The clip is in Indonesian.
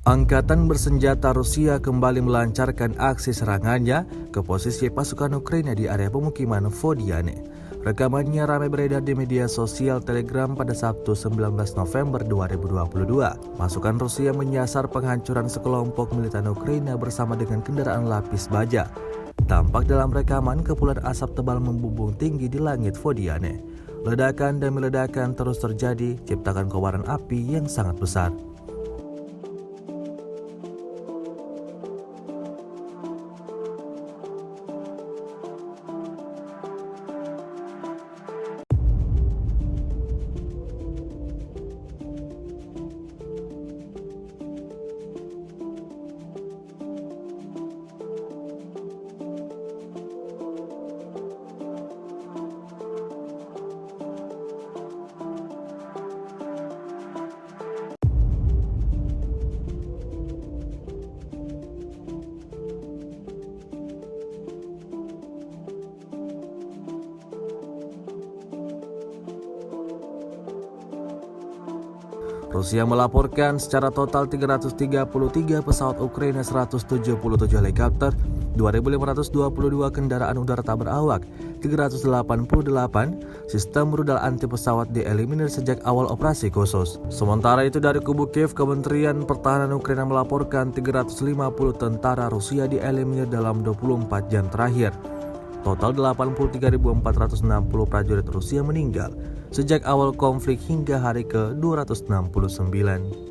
Angkatan bersenjata Rusia kembali melancarkan aksi serangannya ke posisi pasukan Ukraina di area pemukiman Vodiane. Rekamannya ramai beredar di media sosial Telegram pada Sabtu 19 November 2022. Pasukan Rusia menyasar penghancuran sekelompok militan Ukraina bersama dengan kendaraan lapis baja. Tampak dalam rekaman kepulan asap tebal membumbung tinggi di langit Vodiane. Ledakan demi ledakan terus terjadi, ciptakan kobaran api yang sangat besar. Rusia melaporkan secara total 333 pesawat Ukraina, 177 helikopter, 2.522 kendaraan udara tak berawak, 388 sistem rudal anti pesawat dieliminir sejak awal operasi khusus. Sementara itu dari kubu Kiev, Kementerian Pertahanan Ukraina melaporkan 350 tentara Rusia dieliminir dalam 24 jam terakhir. Total 83.460 prajurit Rusia meninggal sejak awal konflik hingga hari ke-269.